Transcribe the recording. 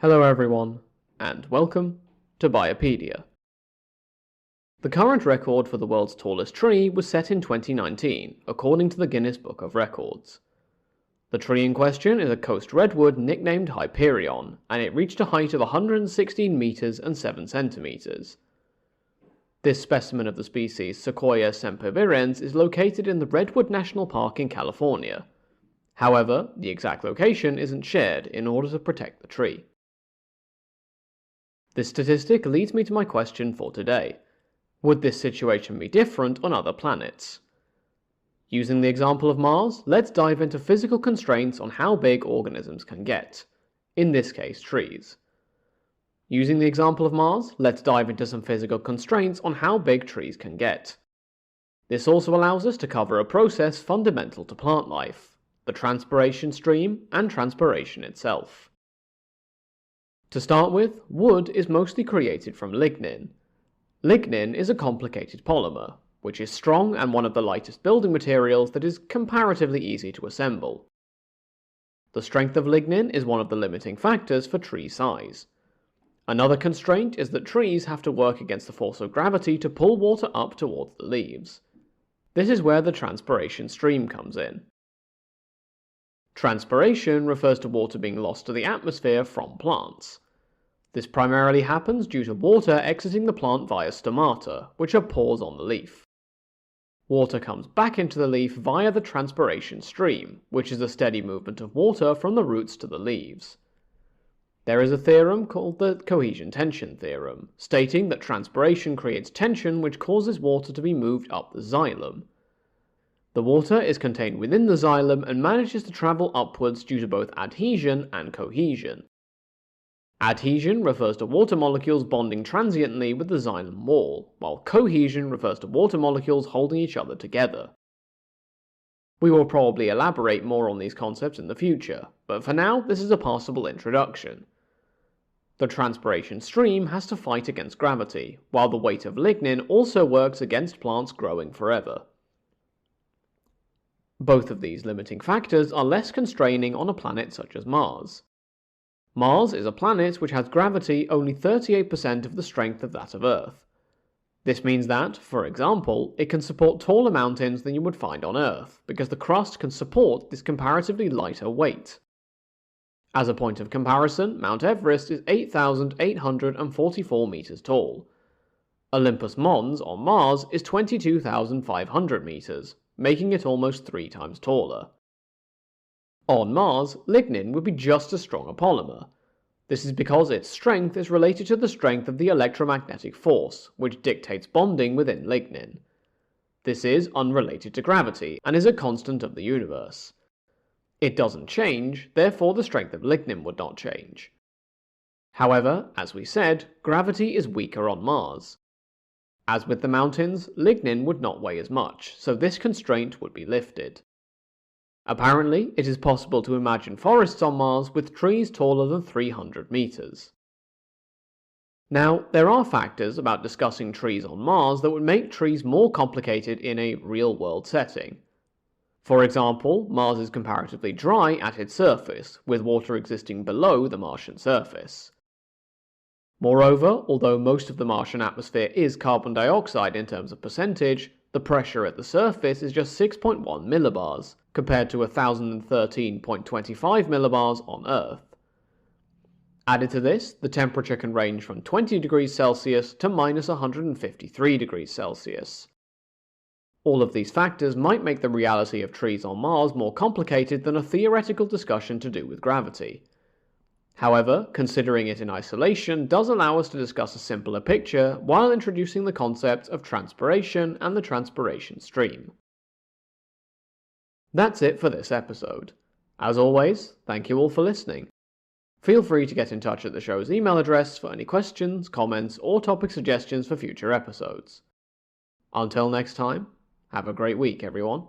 Hello everyone, and welcome to Biopedia. The current record for the world's tallest tree was set in 2019, according to the Guinness Book of Records. The tree in question is a coast redwood nicknamed Hyperion, and it reached a height of 116 meters and 7 centimeters. This specimen of the species Sequoia sempervirens is located in the Redwood National Park in California. However, the exact location isn't shared in order to protect the tree. This statistic leads me to my question for today. Would this situation be different on other planets? Using the example of Mars, let's dive into physical constraints on how big organisms can get. In this case, trees. Using the example of Mars, let's dive into some physical constraints on how big trees can get. This also allows us to cover a process fundamental to plant life, the transpiration stream and transpiration itself. To start with, wood is mostly created from lignin. Lignin is a complicated polymer, which is strong and one of the lightest building materials that is comparatively easy to assemble. The strength of lignin is one of the limiting factors for tree size. Another constraint is that trees have to work against the force of gravity to pull water up towards the leaves. This is where the transpiration stream comes in. Transpiration refers to water being lost to the atmosphere from plants. This primarily happens due to water exiting the plant via stomata, which are pores on the leaf. Water comes back into the leaf via the transpiration stream, which is the steady movement of water from the roots to the leaves. There is a theorem called the cohesion tension theorem, stating that transpiration creates tension which causes water to be moved up the xylem. The water is contained within the xylem and manages to travel upwards due to both adhesion and cohesion. Adhesion refers to water molecules bonding transiently with the xylem wall, while cohesion refers to water molecules holding each other together. We will probably elaborate more on these concepts in the future, but for now this is a passable introduction. The transpiration stream has to fight against gravity, while the weight of lignin also works against plants growing forever. Both of these limiting factors are less constraining on a planet such as Mars. Mars is a planet which has gravity only 38% of the strength of that of Earth. This means that, for example, it can support taller mountains than you would find on Earth, because the crust can support this comparatively lighter weight. As a point of comparison, Mount Everest is 8,844 meters tall. Olympus Mons on Mars is 22,500 meters, making it almost 3 times taller. On Mars, lignin would be just as strong a polymer. This is because its strength is related to the strength of the electromagnetic force, which dictates bonding within lignin. This is unrelated to gravity, and is a constant of the universe. It doesn't change, therefore the strength of lignin would not change. However, as we said, gravity is weaker on Mars. As with the mountains, lignin would not weigh as much, so this constraint would be lifted. Apparently, it is possible to imagine forests on Mars with trees taller than 300 meters. Now, there are factors about discussing trees on Mars that would make trees more complicated in a real-world setting. For example, Mars is comparatively dry at its surface, with water existing below the Martian surface. Moreover, although most of the Martian atmosphere is carbon dioxide in terms of percentage, the pressure at the surface is just 6.1 millibars, compared to 1013.25 millibars on Earth. Added to this, the temperature can range from 20 degrees Celsius to minus 153 degrees Celsius. All of these factors might make the reality of trees on Mars more complicated than a theoretical discussion to do with gravity. However, considering it in isolation does allow us to discuss a simpler picture while introducing the concept of transpiration and the transpiration stream. That's it for this episode. As always, thank you all for listening. Feel free to get in touch at the show's email address for any questions, comments, or topic suggestions for future episodes. Until next time, have a great week, everyone.